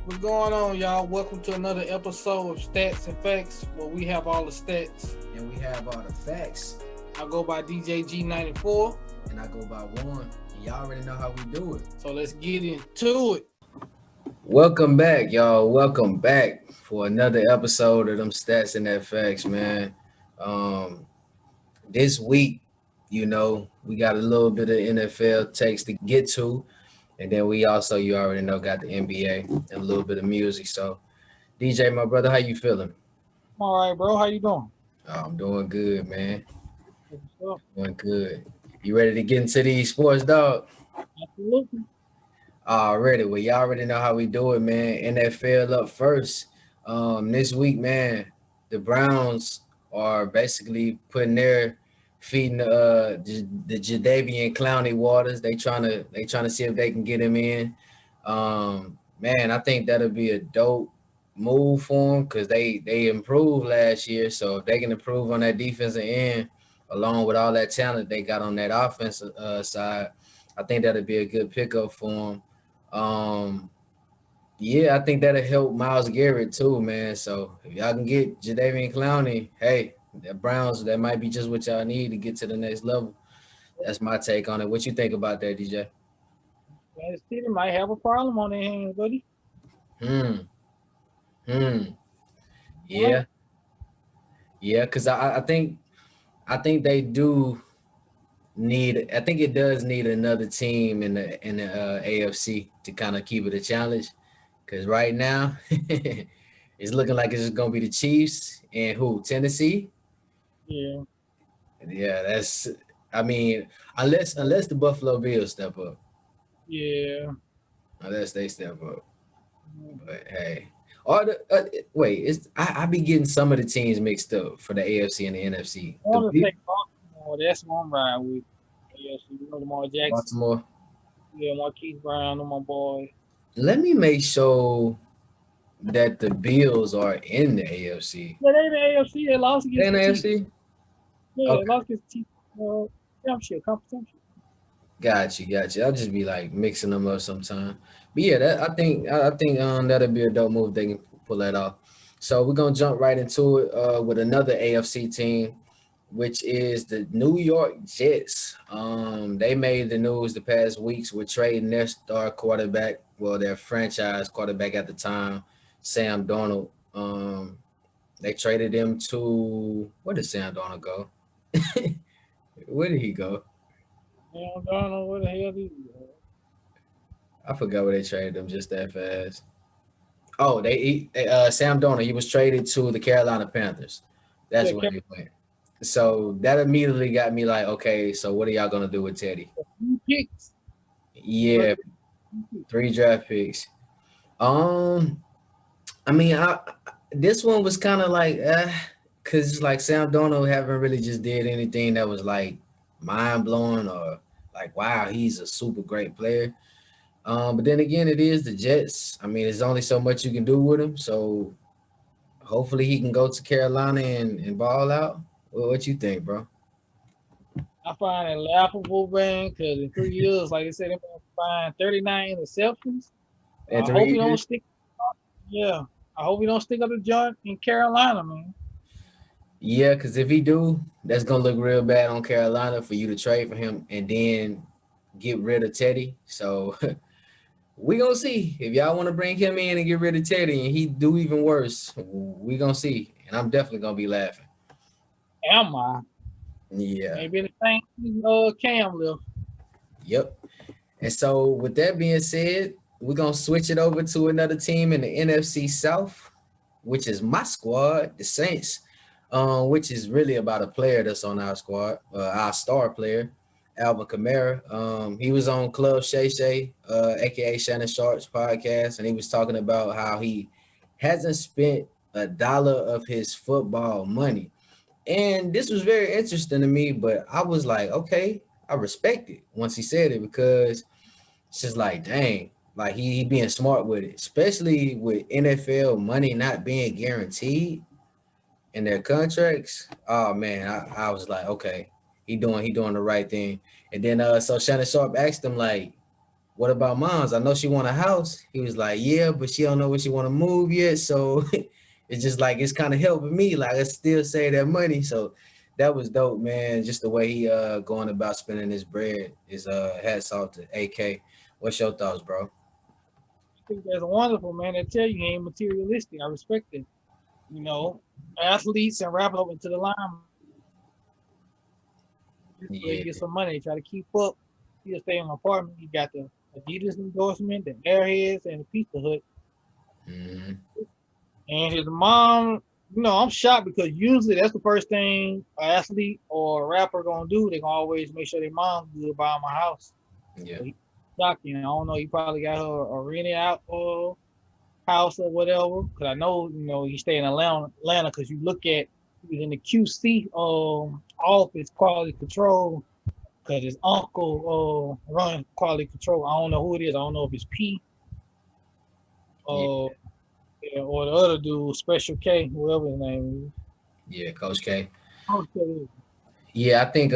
What's going on, y'all? Welcome to another episode of Stats and Facts, where we have all the stats. And we have all the facts. I go by DJG94. And I go by One. And y'all already know how we do it. So let's get into it. Welcome back, y'all. Welcome back for another episode of them Stats and that Facts, man. This week, we got a little bit of NFL takes to get to. And then we also, you already know, got the NBA and a little bit of music. So, DJ, my brother, how you feeling? All right, bro. How you doing? I'm doing good, man. What's up? Doing good. You ready to get into these sports, dog? Absolutely. Already, well, y'all already know how we do it, man. NFL up first. This week, man, the Browns are basically putting their feet in the Jadeveon Clowney waters. They trying to see if they can get him in. Man, I think that'll be a dope move for them because they improved last year. So if they can improve on that defensive end, along with all that talent they got on that offensive side, I think that'll be a good pickup for them. Yeah, I think that'll help Myles Garrett too, man. So if y'all can get Jadeveon Clowney, hey, the Browns, that might be just what y'all need to get to the next level. That's my take on it. What you think about that, DJ? Kansas City might have a problem on their hands, buddy. Hmm. Hmm. What? Yeah. Yeah. Because I think they do need. I think it does need another team in the AFC to kind of keep it a challenge. Because right now, it's looking like it's just gonna be the Chiefs and who? Tennessee. Yeah. Yeah, that's. I mean, unless the Buffalo Bills step up, Yeah. unless they step up. But hey, or wait, I be getting some of the teams mixed up for the AFC and the NFC. I want to say Baltimore. That's one ride with. Yes, you know Lamar Jackson. Baltimore. Yeah, Marquise Brown, my boy. Let me make sure that the Bills are in the AFC. Yeah, they in the AFC. They lost They against in the the Chiefs. AFC? Yeah, they Okay. lost against the Chiefs. Championship. Got you. I'll just be like mixing them up sometime. But yeah, that I think that'll be a dope move if they can pull that off. So we're gonna jump right into it with another AFC team, which is the New York Jets. They made the news the past weeks with trading their star quarterback, well, their franchise quarterback at the time, Sam Darnold. They traded him to where did Sam Darnold go? Where did he go? I don't know where the hell these. I forgot where they traded him just that fast. Oh, Sam Darnold. He was traded to the Carolina Panthers. That's Yeah, where he went. So that immediately got me like, okay, so what are y'all gonna do with Teddy? picks. Yeah, 3 draft picks. Um, I mean, this one was kind of like, cause like Sam Darnold haven't really just did anything that was like mind blowing or like, wow, he's a super great player. But then again, it is the Jets. I mean, there's only so much you can do with him. So hopefully he can go to Carolina and ball out. Well, what you think, bro? I find it laughable, man, because in 3 years, like I said, they're going to find 39 interceptions. At I hope he don't 3 years? stick. Yeah, I hope he don't stick up the joint in Carolina, man. Yeah, because if he do, that's gonna look real bad on Carolina for you to trade for him and then get rid of Teddy. So we gonna see if y'all want to bring him in and get rid of Teddy and he do even worse. We gonna see, and I'm definitely gonna be laughing. Am I? Yeah. Maybe the same Cam left. Yep. And so, with that being said, we're gonna switch it over to another team in the NFC South, which is my squad, the Saints, which is really about a player that's on our squad, our star player, Alvin Kamara. He was on Club Shay Shay, aka Shannon Sharp's podcast, and he was talking about how he hasn't spent a dollar of his football money. And this was very interesting to me, but I was like, okay, I respect it once he said it because it's just like, dang, like he being smart with it, especially with NFL money not being guaranteed in their contracts. Oh man, I was like, okay, he doing the right thing. And then so Shannon Sharp asked him like, what about moms? I know she want a house. He was like, yeah, but she don't know where she want to move yet. So it's just like it's kind of helping me. Like I still save that money. So that was dope, man. Just the way he going about spending his bread is hats off to AK. What's your thoughts, bro? I think that's wonderful, man. They tell you he ain't materialistic. I respect it. You know, athletes and rappers up into the line just so they Yeah. get some money. They try to keep up. He'll stay in an apartment. He got the Adidas endorsement, the Airheads, and the Pizza Hut. Hmm. And his mom, I'm shocked because usually that's the first thing an athlete or a rapper gonna do. They gonna always make sure their mom's good, buy them a house. Yeah. So he shocked, I don't know. He probably got her a rented out house or whatever. Cause I know, he stay in Atlanta. Cause you look at he was in the QC office quality control. Cause his uncle run quality control. I don't know who it is. I don't know if it's P Yeah. uh yeah, or the other dude, Special K, whoever his name is. Yeah. Coach K. Okay. Yeah, I think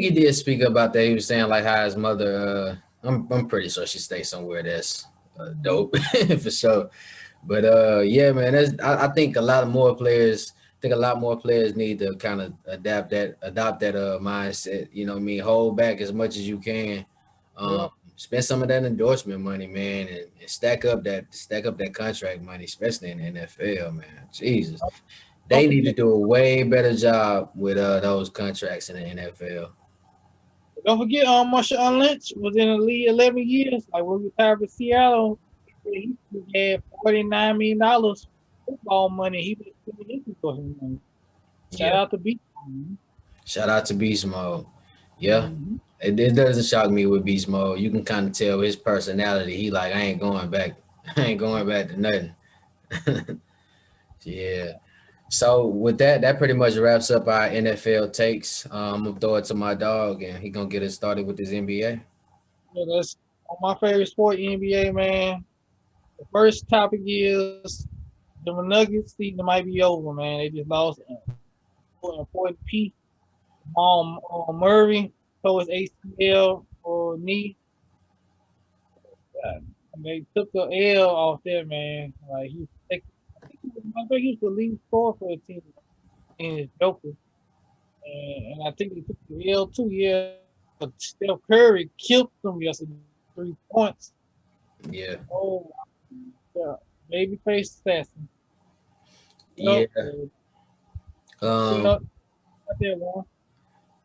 he did speak about that. He was saying like how his mother I'm pretty sure she stays somewhere that's dope for sure. But yeah, man, I think a lot more players need to kind of adopt that mindset, you know what I mean? Hold back as much as you can. Yeah. Spend some of that endorsement money, man, and stack up that contract money, especially in the NFL, man. Jesus. Don't They need to forget, do a way better job with those contracts in the NFL. don't forget, Marshawn Lynch was in the league 11 years. Like when we retired with Seattle, he had $49 million football money. He was spending his money. Shout Yeah. out to B. Shout out to Beast Mode. Yeah. Mm-hmm. It doesn't shock me with Beast Mode. You can kind of tell his personality. He like, I ain't going back. I ain't going back to nothing. Yeah. So with that, that pretty much wraps up our NFL takes. I'm gonna throw it to my dog, and he gonna get us started with his NBA. Yeah, that's on my favorite sport, NBA, man. The first topic is the Nuggets season might be over, man. They just lost an important piece. Murray tore his ACL or knee. And they took the L off there, man. Like I think he was the lead scorer for the team in his Joker. And I think he took the L too, yeah. But Steph Curry killed them yesterday, 3 points. Yeah. Oh, yeah. Baby face assassin. Yeah. Yep. You Um, know, right there, one.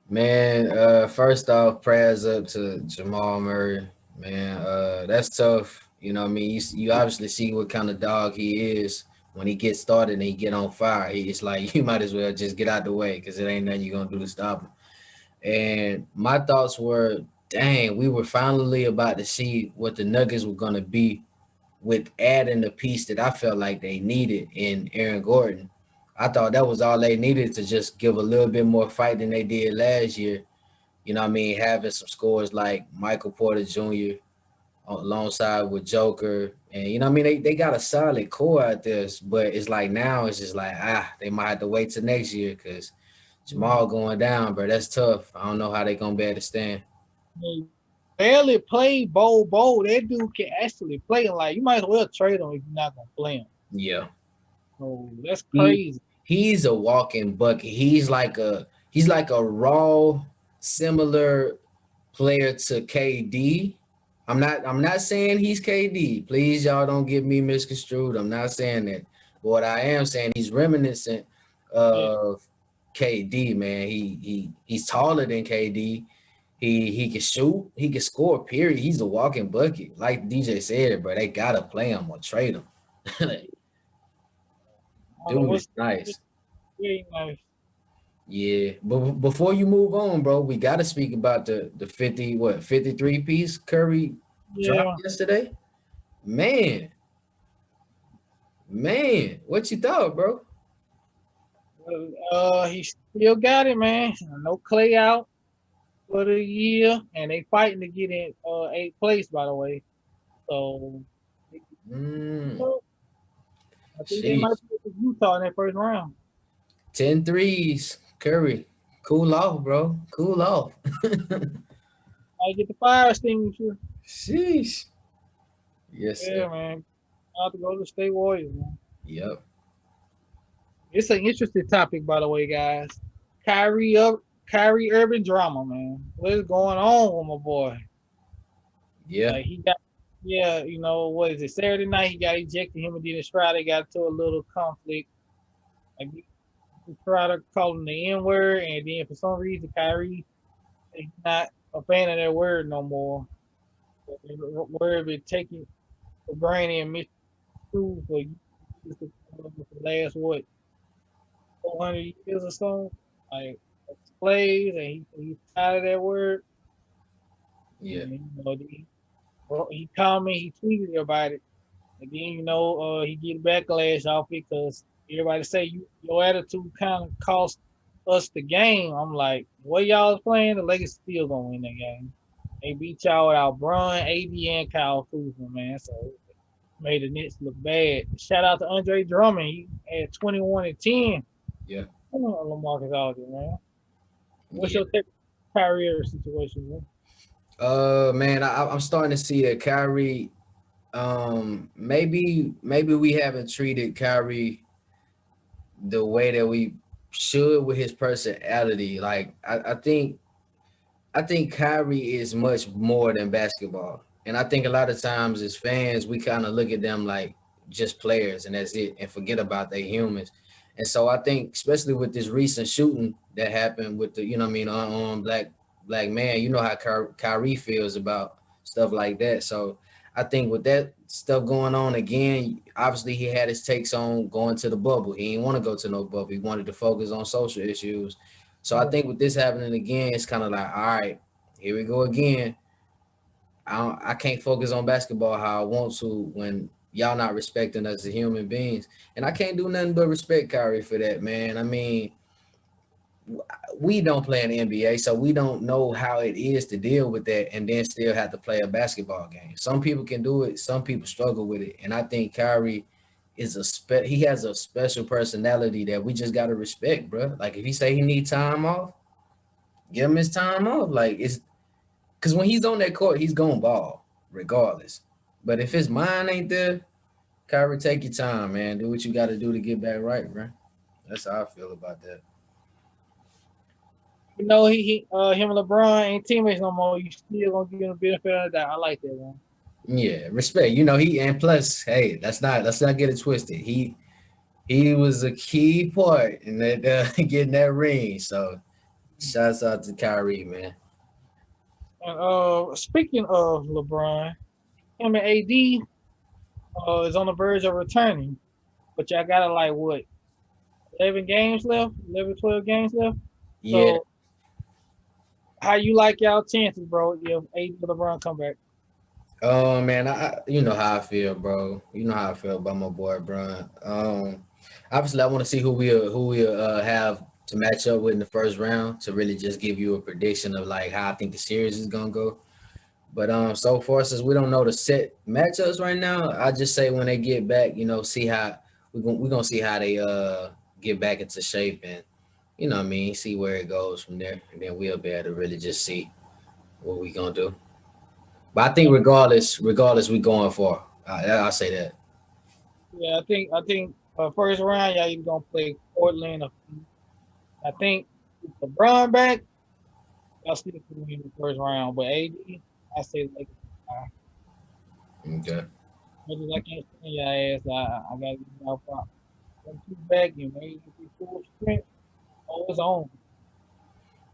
Man, first off, prayers up to Jamal Murray. Man, that's tough. You know what I mean? You obviously see what kind of dog he is when he gets started and he get on fire. It's like you might as well just get out the way because it ain't nothing you're gonna do to stop him. And my thoughts were, dang, we were finally about to see what the Nuggets were gonna be with adding the piece that I felt like they needed in Aaron Gordon. I thought that was all they needed to just give a little bit more fight than they did last year. You know what I mean? Having some scores like Michael Porter Jr. alongside with Joker. And you know what I mean? They got a solid core out there, but it's like now it's just like, they might have to wait till next year because Jamal going down, bro. That's tough. I don't know how they gonna be able to stand. They barely play Bo. That dude can actually play. Like you might as well trade him if you're not gonna play him. Yeah. So that's He crazy. he's a walking bucket. He's like a raw, similar player to KD. I'm not saying he's KD. Please, y'all don't get me misconstrued. I'm not saying that. But what I am saying, he's reminiscent Yeah. of KD, man. He's taller than KD. He can shoot, he can score, period. He's a walking bucket. Like DJ said, bro, they gotta play him or trade him. I don't know Dude is what's nice. really nice. Yeah, but before you move on, bro, we got to speak about the 53 piece Curry dropped Yeah. yesterday. Man, man, what you thought, bro? He still got it, man. No Clay out for the year, and they fighting to get in eighth place, by the way. So Mm, I think they might sheesh. play with Utah in that first round. 10 threes, Curry. Cool off, bro. Cool off. I get the fire extinguisher. Sheesh. Yes, sir. Yeah, man. Out to go to the State Warriors, man. Yep. It's an interesting topic, by the way, guys. Kyrie up, Kyrie Urban drama, man. What is going on with my boy? Yeah. Like he got, yeah, what is it? Saturday night he got ejected. Him and Dennis Schroeder got to a little conflict. Like Schroeder called him the N word, and then for some reason Kyrie he's not a fan of that word no more. The word been taken for granted and misused for the last what 400 years or so. Like slaves, and he's tired of that word. Yeah. And he called me, he tweeted about it, and then he get backlash off it because everybody say your attitude kind of cost us the game. I'm like, what y'all is playing? The Lakers still gonna win that game. They beat y'all without Bron, AD, and Kyle Kuzma, man. So made the Nets look bad. Shout out to Andre Drummond. He had 21 and 10. Yeah. Come on, LaMarcus Aldridge, man. What's Yeah. your take on Kyrie situation, man? Man, I'm starting to see that Kyrie. Maybe we haven't treated Kyrie the way that we should with his personality. Like I think Kyrie is much more than basketball. And I think a lot of times as fans, we kind of look at them like just players and that's it and forget about they humans. And so I think, especially with this recent shooting that happened with the, unarmed black man, you know how Kyrie feels about stuff like that. So I think with that stuff going on again, obviously he had his takes on going to the bubble. He didn't want to go to no bubble. He wanted to focus on social issues. So I think with this happening again, it's kind of like, all right, here we go again. I can't focus on basketball how I want to when y'all not respecting us as human beings. And I can't do nothing but respect Kyrie for that, man. I mean, we don't play in the NBA, so we don't know how it is to deal with that and then still have to play a basketball game. Some people can do it, some people struggle with it. And I think Kyrie he has a special personality that we just gotta respect, bro. Like if he say he need time off, give him his time off. Like it's because when he's on that court, he's gonna ball regardless. But if his mind ain't there, Kyrie, take your time, man. Do what you got to do to get back right, bro. That's how I feel about that. Him and LeBron ain't teammates no more. You still gonna give him the benefit of the doubt. I like that, man. Yeah, respect. He and plus, hey, let's not get it twisted. He was a key part in that getting that ring. So shouts out to Kyrie, man. And speaking of LeBron, him and AD is on the verge of returning, but y'all got like what 11 games left, 11, 12 games left. Yeah. So how you like y'all chances, bro? If AD and LeBron come back? Oh man, you know how I feel, bro. You know how I feel about my boy, Bron. Obviously, I want to see who we have to match up with in the first round to really just give you a prediction of like how I think the series is gonna go. But so far since we don't know the set matchups right now, I just say when they get back, see how we're gonna see how they get back into shape and what I mean, see where it goes from there, and then we'll be able to really just see what we gonna do. But I think regardless, we going for. I'll say that. Yeah, I think first round y'all either gonna play Portland or I think with LeBron back, y'all still can win the first round. But AD, I say like Okay. much as I can't stand your ass, I gotta get y'all pop. Once you back and maybe be full strength, oh it's on.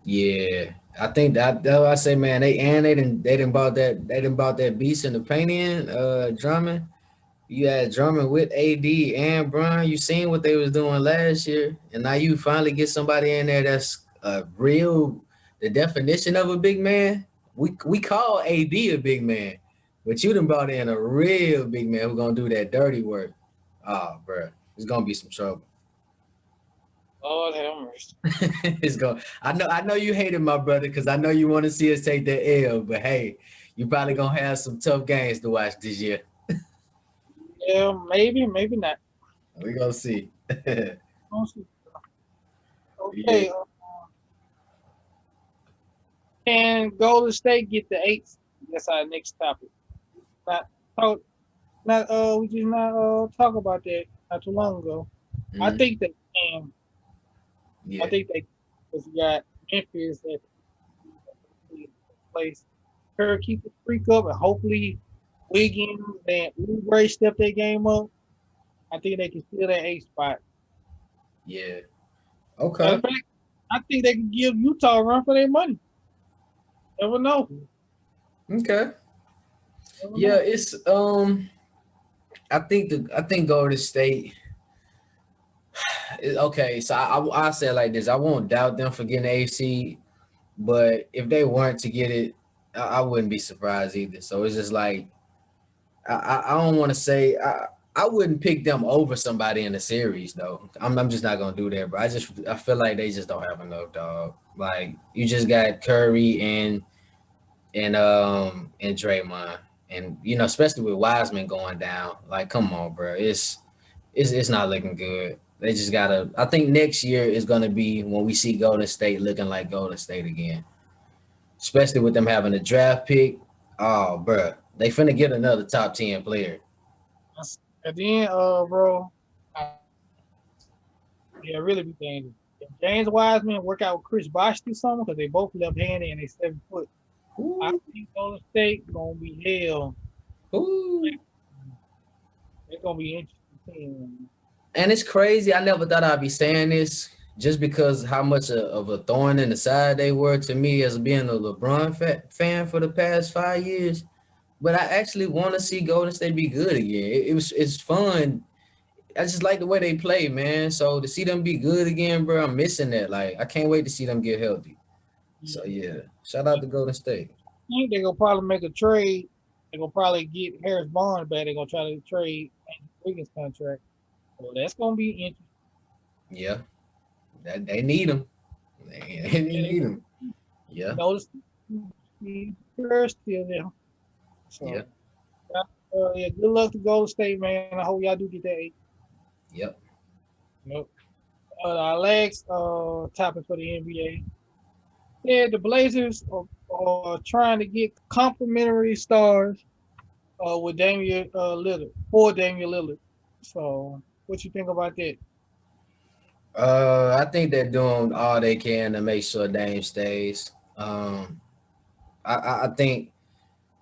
Yeah, I think that I say, man. They didn't bought that beast in the painting. Drummond. You had Drummond with AD and Bron. You seen what they was doing last year, and now you finally get somebody in there that's the definition of a big man. We call AD a big man, but you done brought in a real big man who's gonna do that dirty work. Oh, bro, it's gonna be some trouble. Lord have mercy. It's going. I know you hated my brother because I know you want to see us take that L, but hey, you probably gonna have some tough games to watch this year. Yeah, maybe not. We gonna see. We'll see. Yeah. Okay, can Golden State get the eighth That's our next topic. Not talk, not we just not talk about that not too long ago. I Mhm. think they can. I Yeah, think they because you got Memphis at the place. Kerr keep the freak up, and hopefully Wiggins and Oubre step their game up. I think they can steal that A spot. yeah. Matter Okay. of fact, I think they can give Utah a run for their money. Never know. Okay. Never Yeah, know. it's I think Golden State. Okay, so I say it like this. I won't doubt them for getting the AC, but if they weren't to get it, I wouldn't be surprised either. So it's just like I don't want to say I wouldn't pick them over somebody in the series though. I'm just not gonna do that. But I feel like they just don't have enough dog. Like you just got Curry and Draymond, and especially with Wiseman going down. Like come on, bro, it's not looking good. They just gotta. I think next year is gonna be when we see Golden State looking like Golden State again, especially with them having a draft pick. Oh, bro, they finna get another top 10 player. At the end, bro, yeah, really be dangerous. If James Wiseman work out with Chris Bosh this summer because they both left-handed and they 7 foot. I Ooh, think Golden State gonna be hell. ooh. It's gonna be interesting team. And it's crazy. I never thought I'd be saying this just because how much of a thorn in the side they were to me as being a LeBron fan for the past 5 years. But I actually want to see Golden State be good again. It's fun. I just like the way they play, man. So to see them be good again, bro, I'm missing that. Like I can't wait to see them get healthy. So Yeah. yeah, shout out to Golden State. I think they're gonna probably make a trade. They're gonna probably get Harris Barnes back. They're gonna try to trade Andrew Wiggins contract. So that's gonna be interesting. Yeah, that they need them. They Yeah, need them. you Yeah, know, the Kerr's still there. yeah, So yeah, good luck to Golden State, man. I hope y'all do get that eight. yep. Nope. Our last topic for the NBA. Yeah, the Blazers are trying to get complimentary stars with Damian Lillard for Damian Lillard. So, what you think about that? I think they're doing all they can to make sure Dame stays. I think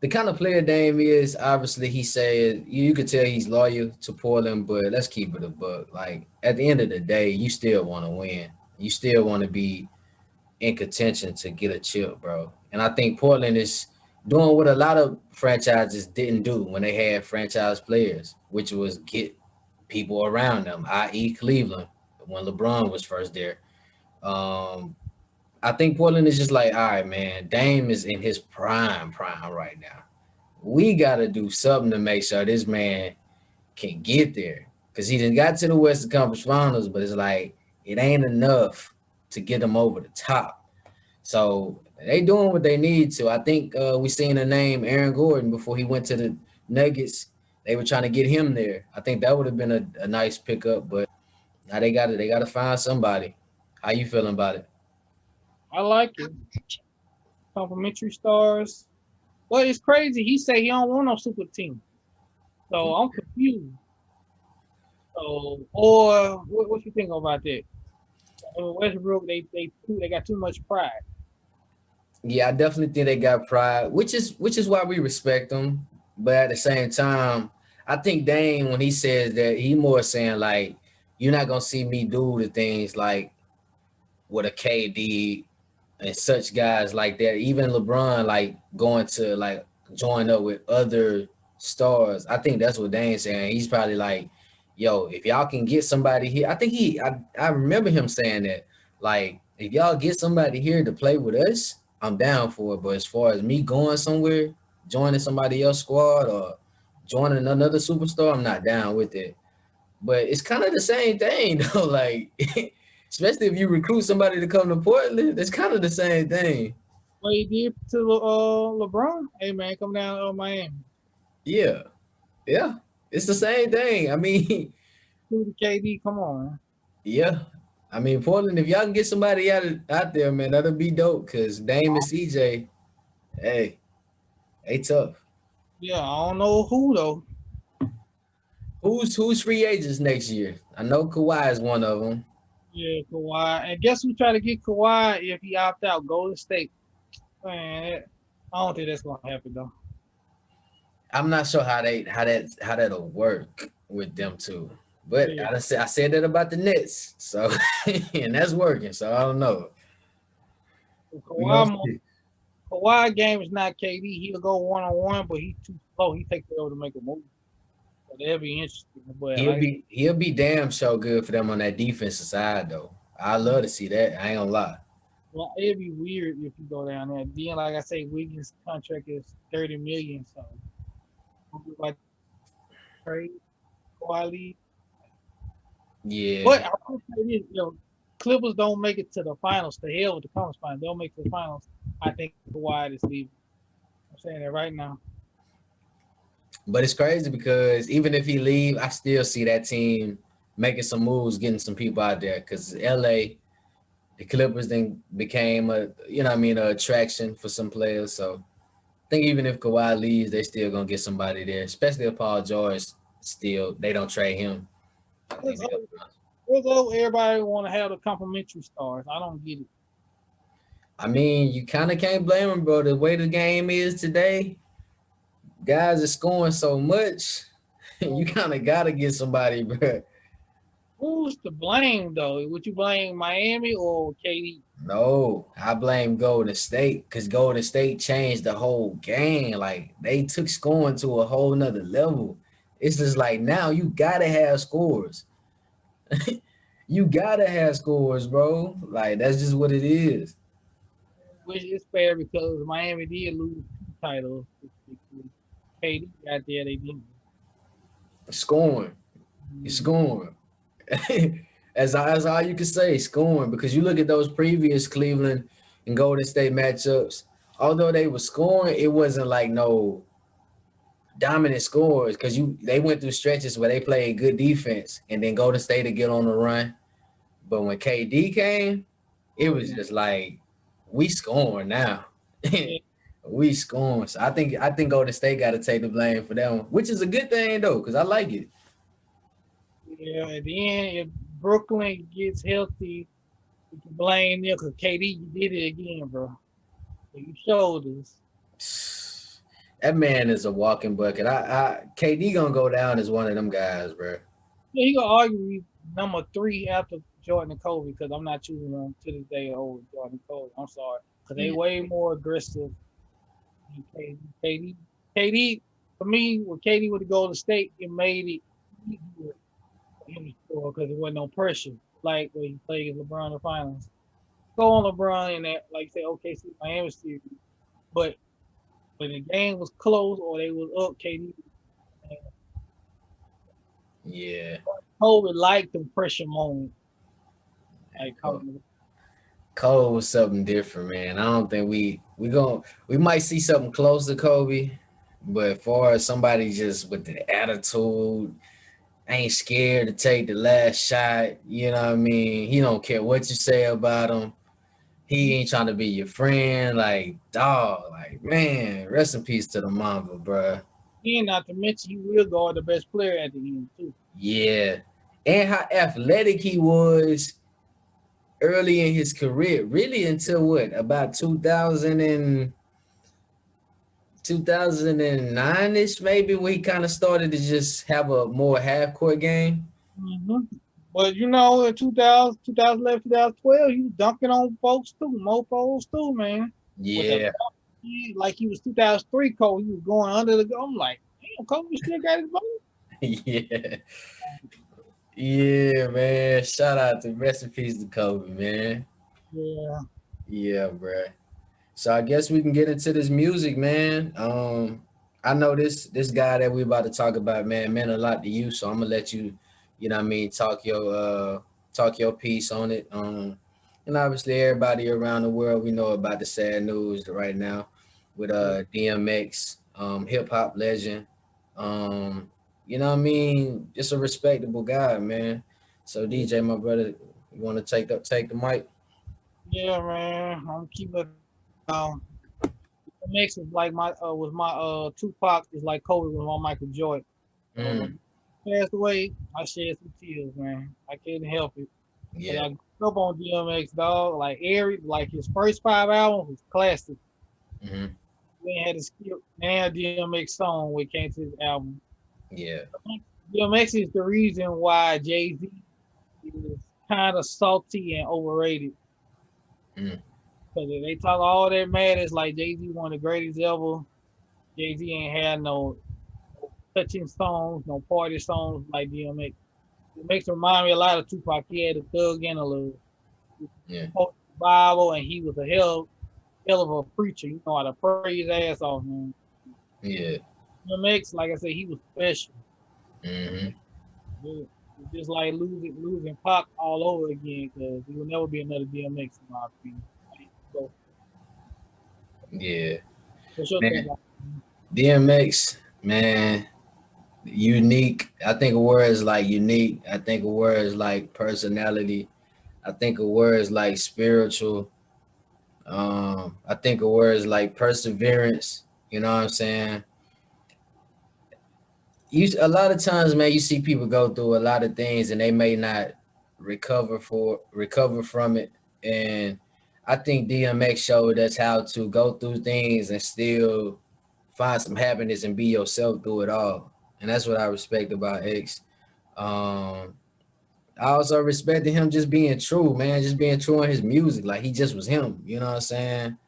the kind of player Dame is, obviously, he said you could tell he's loyal to Portland, but let's keep it a buck. Like at the end of the day, you still want to win. You still want to be in contention to get a chip, bro. And I think Portland is doing what a lot of franchises didn't do when they had franchise players, which was get people around them, i.e., Cleveland, when LeBron was first there. Um, I think Portland is just like, all right, man, Dame is in his prime right now. We got to do something to make sure this man can get there. Because he done got to the Western Conference Finals, but it's like, it ain't enough to get him over the top. So they doing what they need to. I think we seen the name Aaron Gordon before he went to the Nuggets. They were trying to get him there. I think that would have been a nice pickup, but now they got to find somebody. How you feeling about it? I like it. Complimentary stars. Well, it's crazy. He said he don't want no super team. So I'm confused. So, or what you think about that? Westbrook, they got too much pride. Yeah, I definitely think they got pride, which is why we respect them. But at the same time, I think Dane, when he says that, he more saying like, you're not gonna see me do the things like with a KD and such guys like that. Even LeBron, like going to like join up with other stars. I think that's what Dane's saying. He's probably like, yo, if y'all can get somebody here, I remember him saying that. Like, if y'all get somebody here to play with us, I'm down for it. But as far as me going somewhere, joining somebody else's squad or joining another superstar, I'm not down with it. But it's kind of the same thing though. Like, especially if you recruit somebody to come to Portland, it's kind of the same thing. What he did to LeBron? Hey man, come down to Miami. Yeah, yeah, it's the same thing. I mean, To the KD, come on. yeah, I mean Portland. If y'all can get somebody out there, man, that'll be dope. Cause Dame and CJ, hey, They tough. Yeah, I don't know who though. Who's free agents next year? I know Kawhi is one of them. Yeah, Kawhi. And guess who tried to get Kawhi if he opt out? Golden State. Man, I don't think that's gonna happen though. I'm not sure how that'll work with them too. But Yeah, I said that about the Nets, so and that's working. So I don't know. We gonna Kawhi, see. Kawhi game is not KD. He'll go 1-on-1, but he's too slow. He takes it over to make a move. So that'll be interesting. But like, He'll be damn so good for them on that defensive side though. I love to see that. I ain't gonna lie. well, it'd be weird if you go down there. Then, like I say, Wiggins' contract is 30 million. So like trade Kawhi. Yeah, But I will say this, Clippers don't make it to the finals. To hell with the conference finals. They'll make it to the finals. I think Kawhi is leaving. I'm saying that right now. but it's crazy because even if he leave, I still see that team making some moves, getting some people out there. Because LA, the Clippers then became a a attraction for some players. So I think even if Kawhi leaves, they still gonna get somebody there, especially if Paul George still they don't trade him. I think they'll. Everybody want to have the complimentary stars. I don't get it. I mean, you kind of can't blame him, bro. The way the game is today, guys are scoring so much. You kind of gotta get somebody, bro. Who's to blame though? Would you blame Miami or KD? No, I blame Golden State because Golden State changed the whole game. Like they took scoring to a whole nother level. It's just like now you gotta have scores. You gotta have scores, bro. Like that's just what it is. Which is fair because Miami did lose 2 titles. KD got there, they didn't. Scoring. It's scoring. As all you can say, scoring. Because you look at those previous Cleveland and Golden State matchups, although they were scoring, it wasn't like no dominant scores because they went through stretches where they played good defense and then Golden State to get on the run. But when KD came, it was just like we scoring now. Yeah, We scoring. So I think Golden State got to take the blame for that one, which is a good thing though, because I like it. yeah. At the end, if Brooklyn gets healthy, you can blame them because KD, you did it again, bro. You showed us. That man is a walking bucket. I KD gonna go down as one of them guys, bro. Yeah, he gonna argue he's number 3 after Jordan and Kobe because I'm not choosing them to this day over Jordan and Kobe. I'm sorry because they Yeah. way more aggressive than KD. For me, when KD with the Golden State, it made it easier for him to score because there wasn't no pressure like when he played against LeBron in the finals. Go on LeBron and that, like say, okay, see Miami series, but when the game was close or they was up, KD Yeah. Kobe liked the pressure moment. Like Cole, Kobe. Cole was something different, man. I don't think we might see something close to Kobe, but for somebody just with the attitude, ain't scared to take the last shot. You know what I mean? He don't care what you say about him. He ain't trying to be your friend. Like, dog, like, man, rest in peace to the Mamba, bruh. And not to mention, he will guard the best player at the end too. Yeah. And how athletic he was early in his career, really until what, about 2009-ish, maybe, where he kind of started to just have a more half-court game. Mm-hmm. But in 2000, 2011, 2012, he was dunking on folks too, mofos too, man. With the Yeah. like he was 2003 Kobe, he was going under the go. I'm like, damn, Kobe still got his ball. Yeah. Yeah, man. Shout out to rest in peace to Kobe, man. Yeah, Yeah, bro. So I guess we can get into this music, man. I know this guy that we about to talk about, man, meant a lot to you. So I'm gonna let you, you know what I mean, talk your piece on it. And obviously everybody around the world we know about the sad news right now with DMX, hip hop legend. Um, you know what I mean? Just a respectable guy, man. So DJ, my brother, you wanna take the mic? yeah, man. I'm keeping. DMX is like my was my Tupac is like Kobe was my Michael Jordan. So when Mm, he passed away, I shed some tears, man. I couldn't help it. But yeah. I grew up on DMX, dog. Like every like his first 5 albums was classic. Hmm. We had to skip now DMX song when it came to his album. Yeah. DMX is the reason why Jay Z is kind of salty and overrated. Mm, Because they talk all that mad, it's like Jay Z one of the greatest ever. Jay Z ain't had no touching songs, no party songs like DMX. It makes remind me a lot of Tupac. He had a thug and a little yeah. Bible, and he was a hell of a preacher. You know how to pray his ass off, man. Yeah. DMX, like I said, he was special. Hmm. It's just like losing Pac all over again because he will never be another DMX in my opinion. So, Yeah. what's your take Man, on it? DMX, man, unique. I think of words like unique. I think of words like personality. I think of words like spiritual. I think of words like perseverance. You know what I'm saying? You a lot of times, man, you see people go through a lot of things and they may not recover from it. And I think DMX showed us how to go through things and still find some happiness and be yourself through it all. And that's what I respect about X. Um, I also respected him just being true, man, just being true in his music. Like he just was him. You know what I'm saying?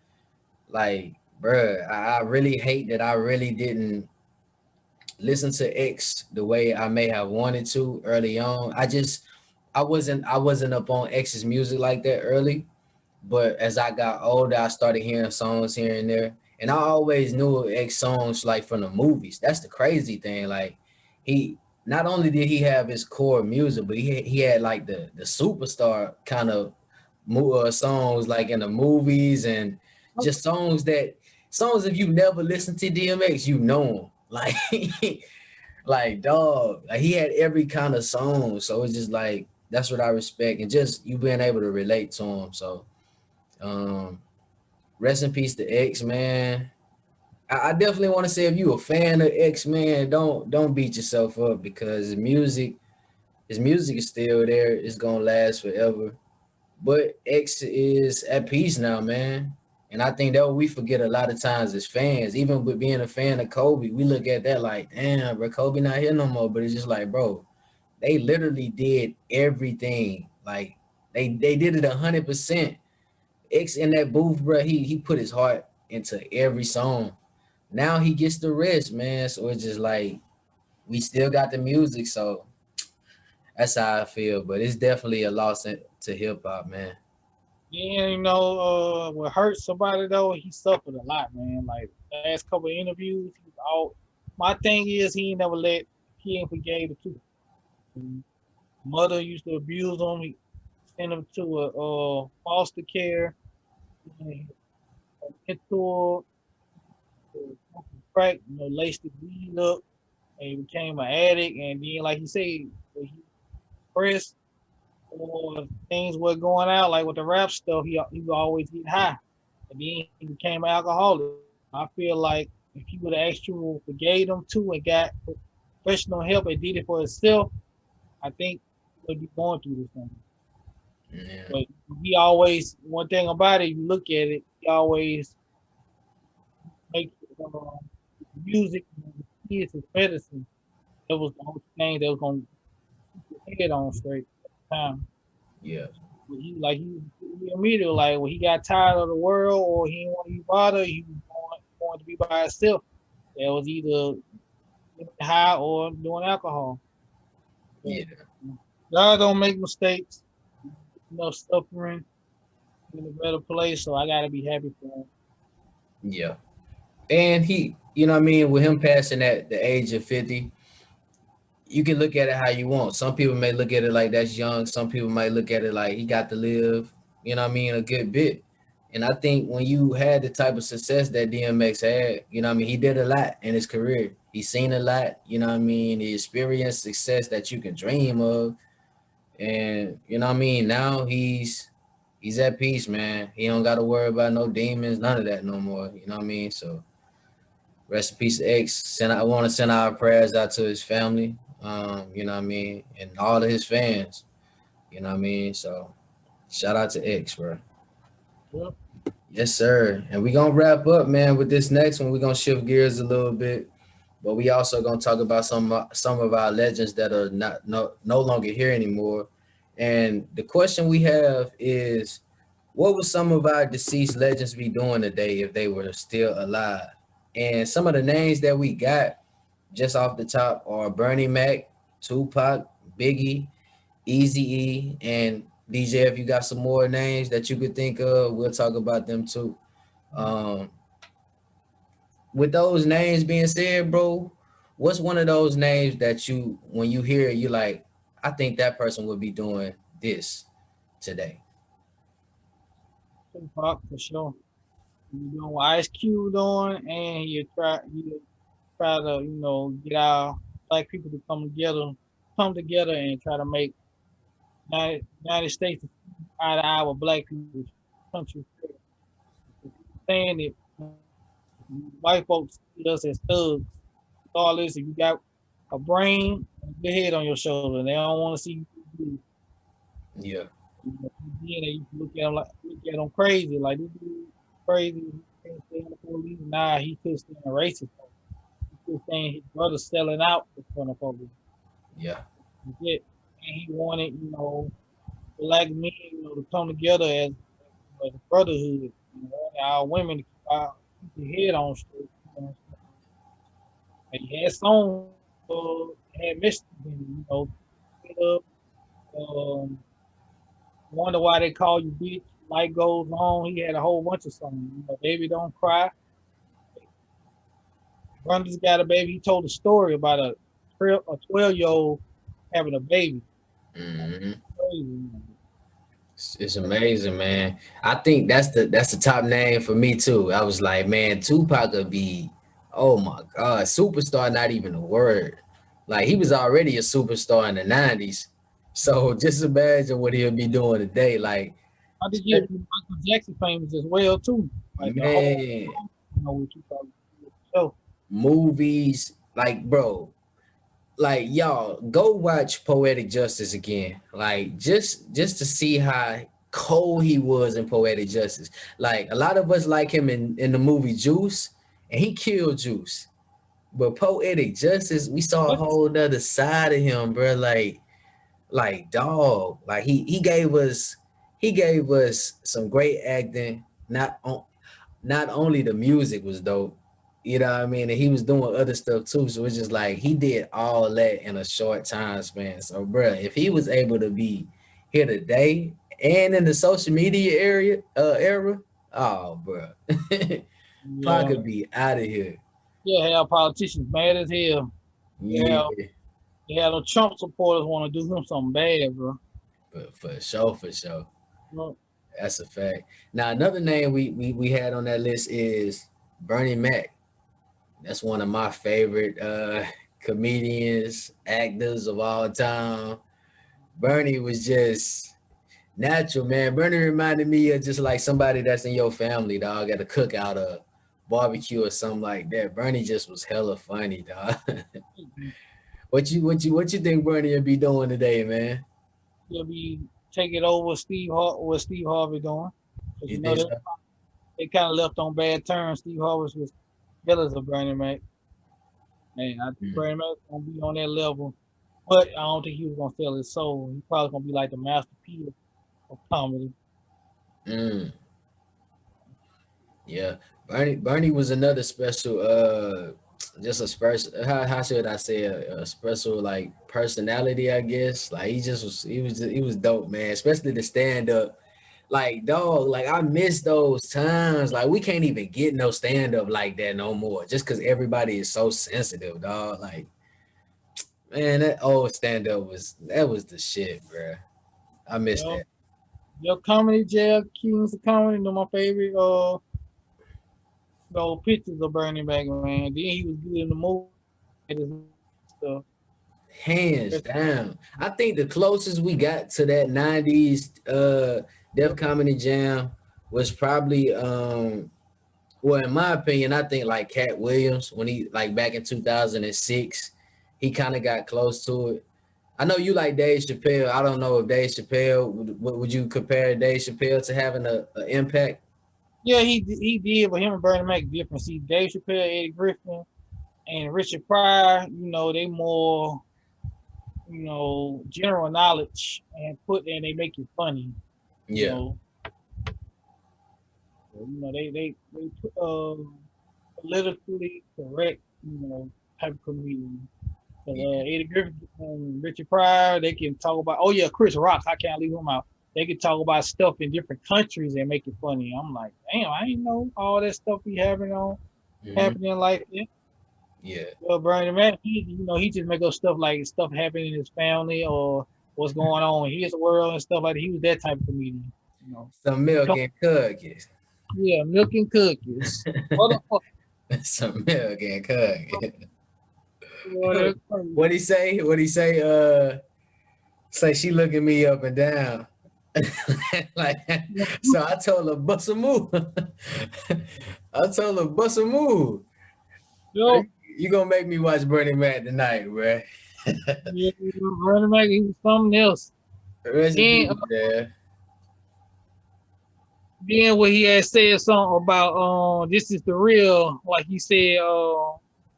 Like, bruh, I really hate that I really didn't listen to X the way I may have wanted to early on. I wasn't up on X's music like that early, but as I got older, I started hearing songs here and there. And I always knew X songs like from the movies. That's the crazy thing. Like he not only did he have his core music, but he had like the superstar kind of songs like in the movies and just songs if you never listened to DMX, you know him. Like like dog, like he had every kind of song. So it's just like that's what I respect and just you being able to relate to him. So um, rest in peace to X, man. I definitely want to say if you a fan of X, man, don't beat yourself up because his music is still there. It's gonna last forever. But X is at peace now, man. And I think that what we forget a lot of times as fans, even with being a fan of Kobe, we look at that like, damn, bro, Kobe not here no more. But it's just like, bro, they literally did everything. Like they did it 100%. X in that booth, bro, he put his heart into every song. Now he gets the rest, man. So it's just like we still got the music, so that's how I feel. But it's definitely a loss to hip hop, man. Yeah, what hurt somebody though, he suffered a lot, man. Like last couple of interviews, he's all. My thing is, he ain't forgave the two. Mother used to abuse him. He sent him to a foster care. And a mentor, crack, laced his weed up, and he became an addict. And then, like you said, when he pressed or things were going out, like with the rap stuff, he would always get high, and then he became an alcoholic. I feel like if he would have actually forgave them too and got professional help and did it for himself, I think he would be going through this thing. Yeah, But he always one thing about it, you look at it, he always makes music and kids his medicine. That was the only thing that was gonna keep his head on straight at the time. yeah, But he immediately like when he got tired of the world or he didn't want to be bothered, he wanted to be by himself. That was either getting high or doing alcohol. So, yeah, God don't make mistakes. Enough suffering in a better place, so I gotta be happy for him. yeah. And he, you know what I mean, with him passing at the age of 50, you can look at it how you want. Some people may look at it like that's young. Some people might look at it like he got to live, you know what I mean, a good bit. And I think when you had the type of success that DMX had, you know what I mean, he did a lot in his career. He's seen a lot, you know what I mean, he experienced success that you can dream of. And you know what I mean, now He's at peace, man. He don't got to worry about no demons, none of that no more. You know what I mean? So rest in peace, X. I want to send our prayers out to his family. You know what I mean, and all of his fans. You know what I mean? So shout out to X, bro. Yep. Yes, sir. And we gonna wrap up, man, with this next one. We're gonna shift gears a little bit, but we also gonna talk about some of our legends that are no longer here anymore. And the question we have is, what would some of our deceased legends be doing today if they were still alive? And some of the names that we got just off the top are Bernie Mac, Tupac, Biggie, Easy E, and DJ. If you got some more names that you could think of, we'll talk about them too. Um, with those names being said, bro, what's one of those names that you, when you hear it, you like, I think that person would be doing this today? Tupac for sure. You doing what Ice Cube doing, and he try to get our black people to come together and try to make United States out of our black people country. Saying it, white folks see us as thugs. Regardless, if you got a brain, a good head on your shoulder, and they don't want to see you. Yeah, You look at them crazy, like this dude crazy. He can't stand the police. Nah, he could stand a racist. He could stand his brother selling out in front of police. yeah, And he wanted, black men, to come together as a brotherhood. Our women to keep their head on straight. And he had songs, had messages, uh, um, wonder why they call you bitch. Light goes on. He had a whole bunch of songs. Baby don't cry. Ryders got a baby. He told a story about a 12-year old having a baby. hmm Crazy. it's amazing, man. I think that's the top name for me too. I was like, man, Tupac would be, oh my god, superstar. Not even a word. Like he was already a superstar in the '90s. So just imagine what he'll be doing today. Like, I think he'll be Michael Jackson famous as well too. Like the whole, man, what you call it. So movies, like, bro, like y'all go watch Poetic Justice again, like just to see how cold he was in Poetic Justice. Like a lot of us like him in the movie Juice, and he killed Juice, but Poetic Justice, we saw a what? whole other side of him, bro. Like dog, like he gave us some great acting. Not only the music was dope, you know what I mean, and he was doing other stuff too. So it's just like he did all that in a short time span. So, bro, if he was able to be here today and in the social media era, oh, bro, Pac Yeah, could be out of here. yeah. Have politicians mad as hell. Yeah, Yeah, yeah. The Trump supporters want to do him something bad, bro. but for sure, Well, that's a fact. Now, another name we had on that list is Bernie Mac. That's one of my favorite comedians, actors of all time. Bernie was just natural, man. Bernie reminded me of just like somebody that's in your family, dog, at a cookout or barbecue or something like that. Bernie just was hella funny, dog. What you think Bernie would be doing today, man? he'll be taking over what Steve Harvey doing. Because You think so? they kind of left on bad terms. Steve Harvey was jealous of Bernie Mac. Man, I think Mm. Bernie Mac's gonna be on that level, but I don't think he was gonna sell his soul. He's probably gonna be like the Master P of comedy. Mm. Yeah, Bernie was another special just a special, how should I say, a special like personality, I guess. Like he was dope, man, especially the stand up. Like dog, like I miss those times. Like we can't even get no stand up like that no more just cuz everybody is so sensitive, dog. Like man, that old stand up was the shit, bro. I miss Yo, that. your comedy jail kings of comedy. My favorite pictures of Bernie Mac, man. Then he was good in the movie stuff. Hands down. I think the closest we got to that 90s Def Comedy Jam was probably well, in my opinion, I think like Cat Williams when he like back in 2006, he kind of got close to it. I know you like Dave Chappelle. I don't know if Dave Chappelle would you compare Dave Chappelle to having a impact? Yeah, he did, but him and Bernie make a difference. See, Dave Chappelle, Eddie Griffin, and Richard Pryor, they more, general knowledge and they make it funny. You Yeah. know, they politically correct, type of comedian. Yeah. Eddie Griffin and Richard Pryor, they can talk about. Oh yeah, Chris Rock. I can't leave him out. They can talk about stuff in different countries and make it funny. I'm like, damn, I ain't know all that stuff be Mhm. happening like that. Yeah. Well, Bernie Mac, he just make up stuff like stuff happening in his family or what's going on in his world and stuff like that. He was that type of comedian. You know, Some milk and cookies. yeah, milk and cookies. Motherfucker, Some milk and cookies. boy, that's crazy. What he say? What he say? Say she looking me up and down. Like, so I told her bust a move. I told her bust a move. Yo, You gonna make me watch Burning Man tonight, bruh. yeah, Bernie Mac, he was something else. Rest in Then, peace, man. then when he had said something about this is the real, like he said,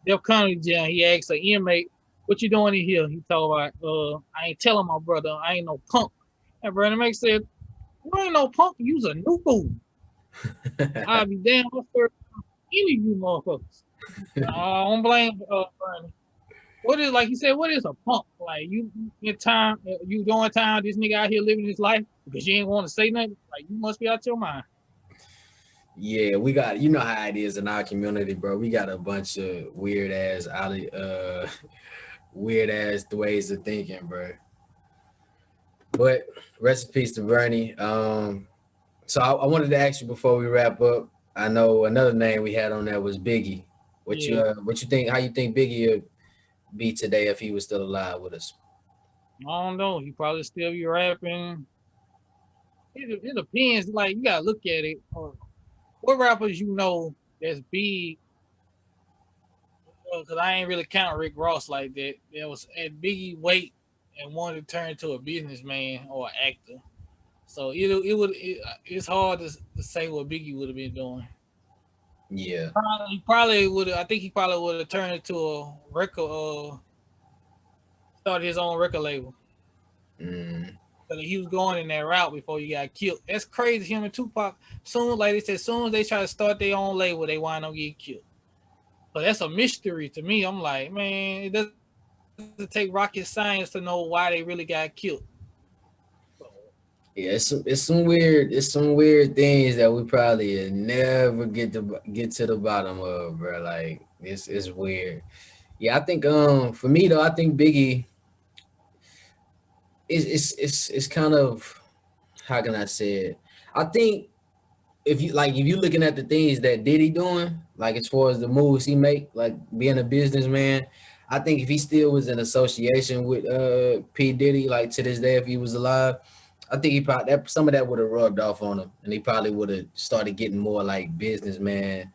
Def Comedy Jam, he asked an inmate, "What you doing in here?" He told about, "I ain't telling my brother, I ain't no punk." And Bernie Mac said, "You ain't no punk, you's a new fool. I'll be damned if I serve any of you motherfuckers." I don't blame Bernie. What is like he said? What is a punk? Like you in time, you doing time? This nigga out here living his life because you ain't want to say nothing. Like you must be out your mind. Yeah, we got you know how it is in our community, bro. We got a bunch of weird ass ways of thinking, bro. But rest in peace to Bernie. So I wanted to ask you before we wrap up. I know another name we had on there was Biggie. Yeah, What you think? How you think Biggie would be today if he was still alive with us? I don't know. He probably still be rapping. It depends. Like you gotta look at it. What rappers that's big? Because I ain't really count Rick Ross like that. There was at Biggie weight and wanted to turn to a businessman or an actor. So it's hard to say what Biggie would have been doing. Yeah. He probably would. I think he probably would have turned into a record. Started his own record label. Mm, So he was going in that route before he got killed. That's crazy. Him and Tupac. Soon, like they said, soon as they try to start their own label, they wind up getting killed. But that's a mystery to me. I'm like, man, it doesn't take rocket science to know why they really got killed. So, yeah, it's some weird things that we probably never get to the bottom of, bro. Like it's weird. Yeah, I think for me though, I think Biggie it's kind of how can I say it? I think if you looking at the things that Diddy doing, like as far as the moves he make, like being a businessman, I think if he still was in association with P Diddy, like to this day, if he was alive, I think he probably some of that would have rubbed off on him, and he probably would have started getting more like businessman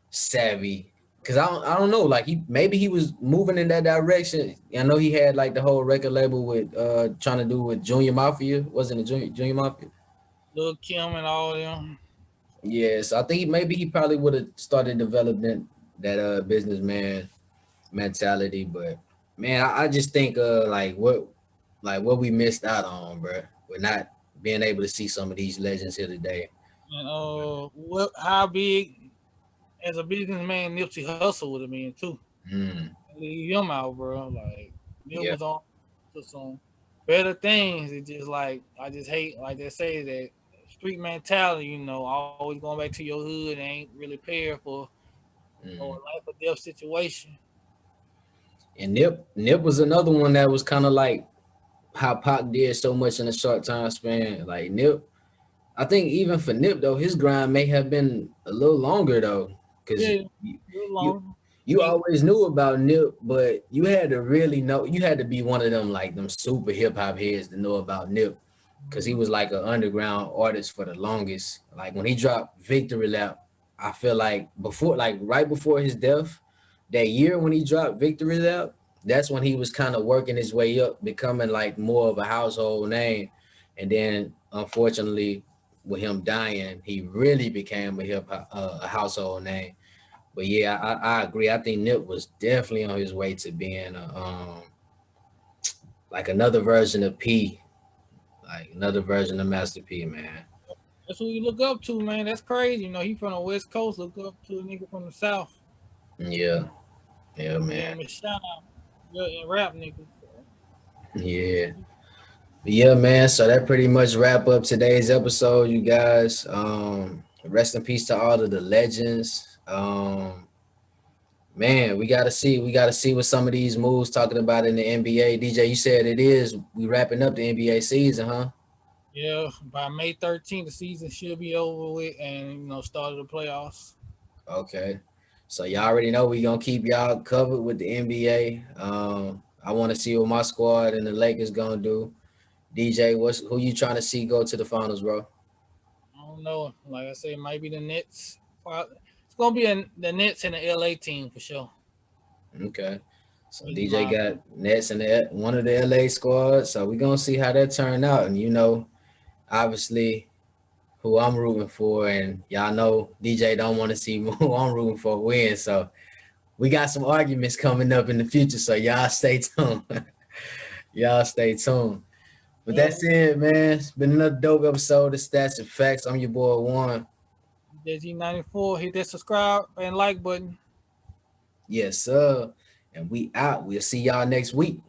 savvy. Cause I don't know, like maybe he was moving in that direction. I know he had like the whole record label with trying to do with Junior Mafia, wasn't it Junior Mafia? Lil Kim and all them. Yes, I think maybe he probably would have started developing that businessman mentality, but man, I just think like what we missed out on, bro. We're not being able to see some of these legends here today. And how big as a businessman Nipsey Hussle would have been too. Mm, Leave him out, bro. Like Nip yeah, was on to some better things. It just like I just hate like they say that street mentality. Always going back to your hood ain't really prepared for a mm. life or death situation. And Nip was another one that was kind of like how Pac did so much in a short time span. Like Nip, I think even for Nip though, his grind may have been a little longer though, because Yeah, you, real you long. you He, always knew about Nip, but you had to really know. You had to be one of them like them super hip hop heads to know about Nip. because he was like an underground artist for the longest. Like when he dropped Victory Lap, I feel like right before his death, that year when he dropped Victory Lap, that's when he was kind of working his way up, becoming like more of a household name. And then unfortunately, with him dying, he really became a household name. But yeah, I agree. I think Nip was definitely on his way to being like another version of P, like another version of Master P, man. That's who you look up to, man. That's crazy. He from the West Coast. Look up to a nigga from the South. Yeah, yeah, Give man. him a shout out. Yeah, and rap niggas. Yeah. But yeah, man. So that pretty much wrap up today's episode, you guys. Rest in peace to all of the legends. Man, we gotta see what some of these moves talking about in the NBA. DJ, you said it is. We wrapping up the NBA season, huh? Yeah, by May 13th, the season should be over with, and start of the playoffs. Okay. So y'all already know we gonna keep y'all covered with the NBA. I want to see what my squad and the Lakers gonna do. DJ, who you trying to see go to the finals, bro? I don't know. Like I said, it might be the Nets. It's gonna be the Nets and the LA team for sure. Okay. So Is DJ my got Nets in one of the LA squads. So we gonna see how that turn out. And obviously who I'm rooting for, and y'all know DJ don't want to see who I'm rooting for win. So we got some arguments coming up in the future. So y'all stay tuned. Y'all stay tuned. But well, that's it, man. It's been another dope episode of Stats and Facts. I'm your boy Juan. JG94. Hit that subscribe and like button. Yes, sir. And we out. We'll see y'all next week.